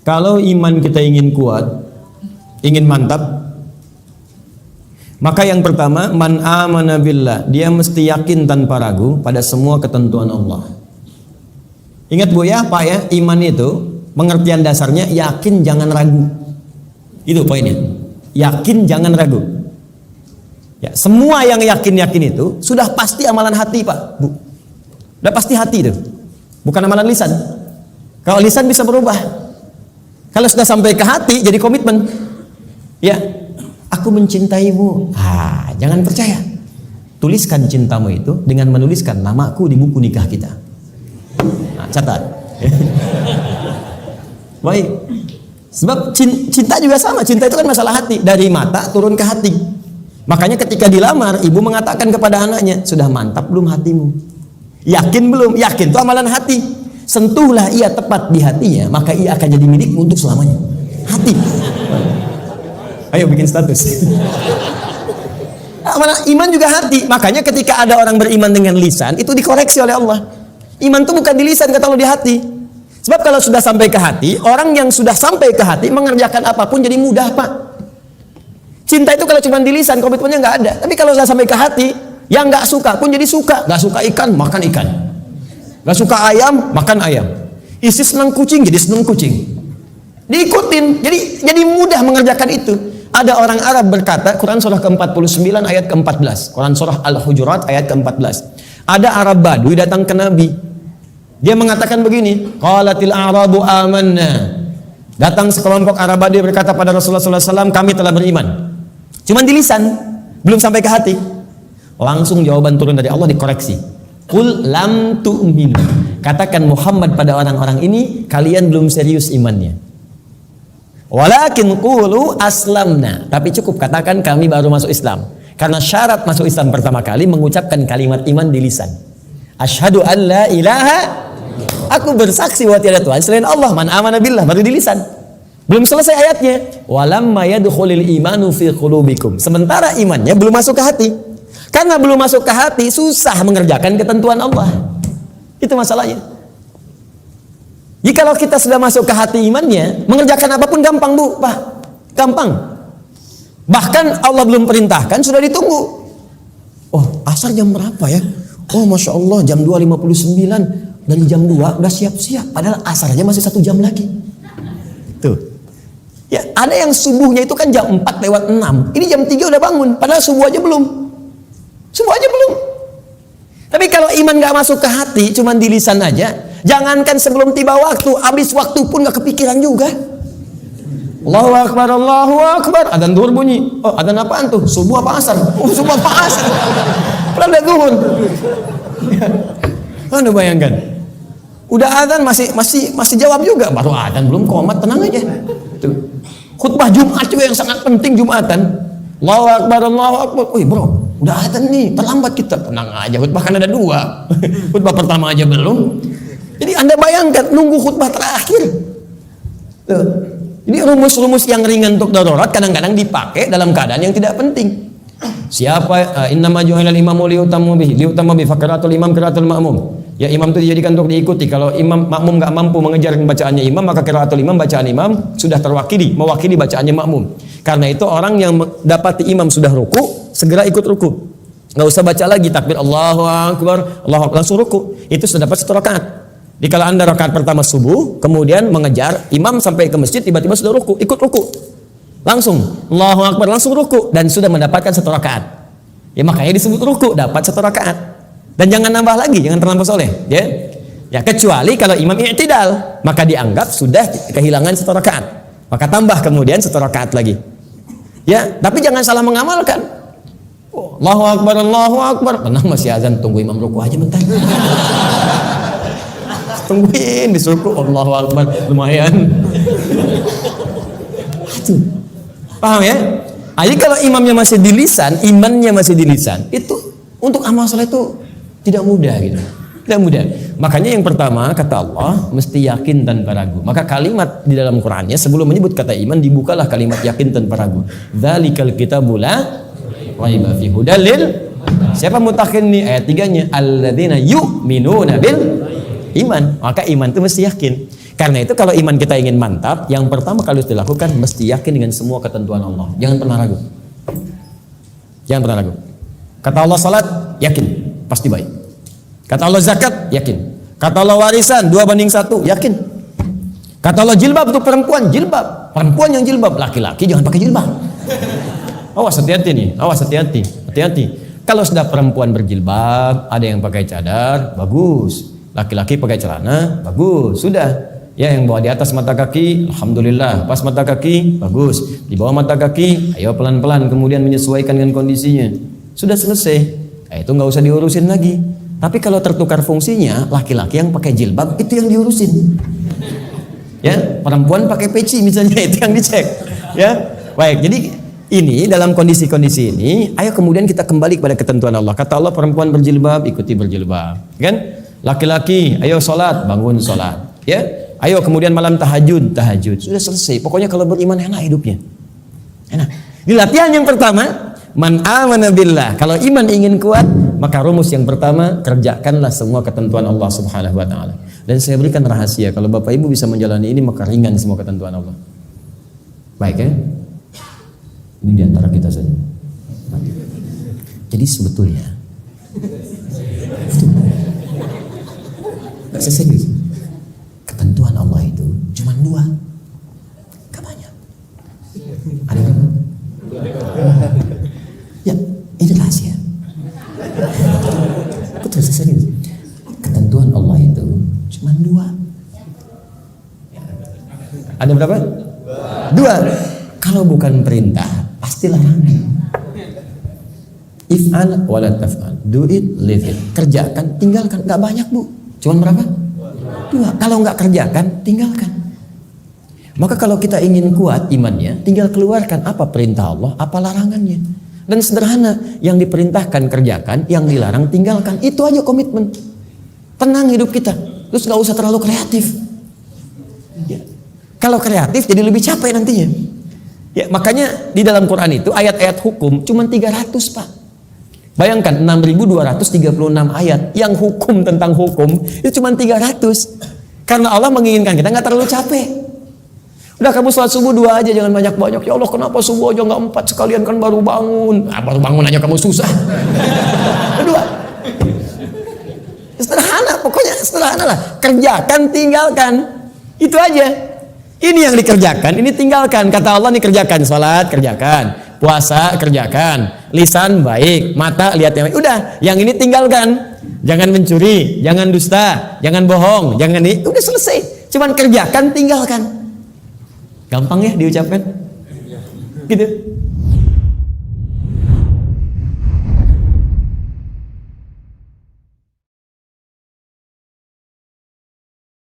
Kalau iman kita ingin kuat, ingin mantap, maka yang pertama, man amana billah, dia mesti yakin tanpa ragu pada semua ketentuan Allah. Ingat Bu ya, Pak ya, iman itu pengertian dasarnya yakin jangan ragu. Itu poinnya. Yakin jangan ragu. Ya, semua yang yakin-yakin itu sudah pasti amalan hati, Pak, Bu. Udah pasti hati itu. Bukan amalan lisan. Kalau lisan bisa berubah. Kalau sudah sampai ke hati jadi komitmen. Ya, aku mencintaimu. Jangan percaya. Tuliskan cintamu itu dengan menuliskan namaku di buku nikah kita. Nah, catat. Baik. Sebab cinta juga sama. Cinta itu kan masalah hati. Dari mata turun ke hati. Makanya ketika dilamar, ibu mengatakan kepada anaknya, sudah mantap belum hatimu? Yakin belum? Yakin itu amalan hati. Sentuhlah ia tepat di hatinya, maka ia akan jadi milikmu untuk selamanya. Hati. Ayo bikin status. Iman juga hati. Makanya ketika ada orang beriman dengan lisan, itu dikoreksi oleh Allah. Iman itu bukan di lisan, kata Allah, di hati. Sebab kalau sudah sampai ke hati, orang yang sudah sampai ke hati mengerjakan apapun jadi mudah, Pak. Cinta itu kalau cuma di lisan, komitmennya nggak ada. Tapi kalau sudah sampai ke hati, yang nggak suka pun jadi suka. Nggak suka ikan, makan ikan. Nggak suka ayam, makan ayam. Isi senang kucing, jadi senang kucing. Diikutin, jadi mudah mengerjakan itu. Ada orang Arab berkata, Quran surah ke-49 ayat ke-14. Quran surah Al-Hujurat ayat ke-14. Ada Arab Badui datang ke Nabi. Dia mengatakan begini, qalatil a'rabu amanna. Datang sekelompok Arab Badui berkata pada Rasulullah SAW, kami telah beriman. Cuman di lisan, belum sampai ke hati. Langsung jawaban turun dari Allah, dikoreksi. Qul lam tu'minu. Katakan Muhammad pada orang-orang ini, kalian belum serius imannya. Walakin qulu aslamna. Tapi cukup katakan kami baru masuk Islam. Karena syarat masuk Islam pertama kali mengucapkan kalimat iman di lisan. Asyhadu an la ilaha, aku bersaksi bahwa tiada Tuhan selain Allah. Man amana billah, baru di lisan. Belum selesai ayatnya. Walamma yadkhulul imanu fi qulubikum. Sementara imannya belum masuk ke hati. Karena belum masuk ke hati, susah mengerjakan ketentuan Allah. Itu masalahnya. Jikalau kita sudah masuk ke hati imannya, mengerjakan apapun gampang, Bu, Pak. Gampang. Bahkan Allah belum perintahkan, sudah ditunggu. Oh, asar jam berapa ya? Oh, Masya Allah, jam 2.59. Dari jam 2 udah siap-siap. Padahal asar aja masih 1 jam lagi. Tuh. Ya, ada yang subuhnya itu kan jam 4:06. Ini jam 3 udah bangun. Padahal subuh aja belum. Subuh aja belum. Tapi kalau iman gak masuk ke hati, cuman di lisan aja, jangankan sebelum tiba waktu, habis waktu pun gak kepikiran juga. Allahu Akbar, Allahu Akbar. Adzan zuhur bunyi. Oh, adzan apaan tuh? Subuh apa asar? Oh, subuh apa asar? Padahal udah zuhur. Anda bayangkan. Udah adzan masih jawab juga. Baru adzan belum komat, tenang aja. Tuh. Khutbah Jumat juga yang sangat penting Jumatan. Allahu Akbar, Allahu Akbar. Wih, bro, udah adzan nih, terlambat kita. Tenang aja, khutbah kan ada 2. Khutbah pertama aja belum. Jadi Anda bayangkan nunggu khutbah terakhir. Tuh. Ini rumus-rumus yang ringan untuk darurat kadang-kadang dipakai dalam keadaan yang tidak penting. Siapa innama ju'ilal imamu liutamma bihi faqiratul imam qiraatul ma'mum. Ya, imam itu dijadikan untuk diikuti. Kalau imam makmum enggak mampu mengejar bacaannya imam, maka qiraatul imam, bacaan imam sudah mewakili bacaannya makmum. Karena itu orang yang dapati imam sudah ruku, segera ikut ruku. Enggak usah baca lagi takbir Allahu Akbar, Allahu Akbar, langsung ruku. Itu sudah dapat 1 rakaat. Jadi kalau Anda rakaat pertama subuh, kemudian mengejar imam sampai ke masjid, tiba-tiba sudah ruku, ikut ruku. Langsung Allahu Akbar, langsung ruku dan sudah mendapatkan 1 rakaat. Ya, makanya disebut ruku, dapat 1 rakaat. Dan jangan nambah lagi, jangan terlampau soleh, ya. Ya, kecuali kalau imam i'tidal, maka dianggap sudah kehilangan 1 rakaat. Maka tambah kemudian 1 rakaat lagi. Ya, tapi jangan salah mengamalkan. Oh, Allahu Akbar, Allahu Akbar. Tenang, masih azan, tunggu imam ruku aja bentar. Tungguin disuruh Allahu Akbar, lumayan. Aduh. Paham ya? Jadi kalau imamnya masih di lisan, imannya masih di lisan, itu untuk amal soleh itu tidak mudah gitu. Tidak mudah. Makanya yang pertama kata Allah mesti yakin tanpa ragu. Maka kalimat di dalam Qur'annya sebelum menyebut kata iman dibukalah kalimat yakin tanpa ragu. Dzalikal kitabu la raiba fihi hudal lil. Siapa mutakin nih ayat 3-nya? Alladzina yu'minuna bil iman. Maka iman itu mesti yakin. Karena itu kalau iman kita ingin mantap, yang pertama kali harus dilakukan mesti yakin dengan semua ketentuan Allah. Jangan pernah ragu. Jangan pernah ragu. Kata Allah salat, yakin, pasti baik. Kata Allah zakat, yakin. Kata Allah warisan 2:1, yakin. Kata Allah jilbab untuk perempuan, jilbab. Perempuan yang jilbab, laki-laki jangan pakai jilbab. Awas, hati-hati nih, awas, hati-hati, hati-hati. Kalau sudah perempuan berjilbab, ada yang pakai cadar, bagus. Laki-laki pakai celana, bagus. Sudah. Ya, yang bawa di atas mata kaki, alhamdulillah. Pas mata kaki, bagus. Di bawah mata kaki, ayo pelan-pelan kemudian menyesuaikan dengan kondisinya. Sudah selesai. Itu nggak usah diurusin lagi. Tapi kalau tertukar fungsinya, laki-laki yang pakai jilbab itu yang diurusin. Ya, perempuan pakai peci misalnya itu yang dicek. Ya, baik. Jadi ini dalam kondisi-kondisi ini, ayo kemudian kita kembali kepada ketentuan Allah. Kata Allah perempuan berjilbab, ikuti berjilbab. Kan? Laki-laki, ayo sholat, bangun sholat. Ya, ayo kemudian malam tahajud, tahajud. Sudah selesai. Pokoknya kalau beriman enak hidupnya. Enak. Di latihan yang pertama, man amana billah. Kalau iman ingin kuat, maka rumus yang pertama, kerjakanlah semua ketentuan Allah Subhanahu wa taala. Dan saya berikan rahasia, kalau Bapak Ibu bisa menjalani ini, maka ringan semua ketentuan Allah. Baik ya? Ini diantara kita saja. Jadi sebetulnya nggak serius. Ketentuan Allah itu cuma 2, gak banyak. Ada berapa? Ya, ini rahasia. Betul, serius. Ketentuan Allah itu cuma 2. Ada berapa? 2. Kalau bukan perintah, pasti larangan. If'al wala taf'al. Do it, leave it. Kerjakan, tinggalkan. Gak banyak, Bu. Cuman berapa? 2. Kalau nggak kerjakan, tinggalkan. Maka kalau kita ingin kuat imannya, tinggal keluarkan apa perintah Allah, apa larangannya. Dan sederhana, yang diperintahkan kerjakan, yang dilarang tinggalkan. Itu aja komitmen. Tenang hidup kita. Terus nggak usah terlalu kreatif. Ya. Kalau kreatif jadi lebih capek nantinya. Ya, makanya di dalam Quran itu ayat-ayat hukum cuma 300, Pak. Bayangkan 6.236 ayat yang hukum tentang hukum itu cuma 300. Karena Allah menginginkan kita nggak terlalu capek. Udah kamu sholat subuh 2 aja, jangan banyak-banyak. Ya Allah, kenapa subuh aja nggak 4 sekalian, kan baru bangun. Baru bangun aja kamu susah. 2. Sederhana, pokoknya sederhana lah. Kerjakan, tinggalkan. Itu aja. Ini yang dikerjakan, ini tinggalkan. Kata Allah nih, kerjakan sholat, kerjakan. Puasa, kerjakan. Lisan baik, mata lihat yang baik. Udah, yang ini tinggalkan. Jangan mencuri, jangan dusta, jangan bohong, jangan ini. Udah selesai. Cuman kerjakan, tinggalkan. Gampang ya diucapkan? Gitu.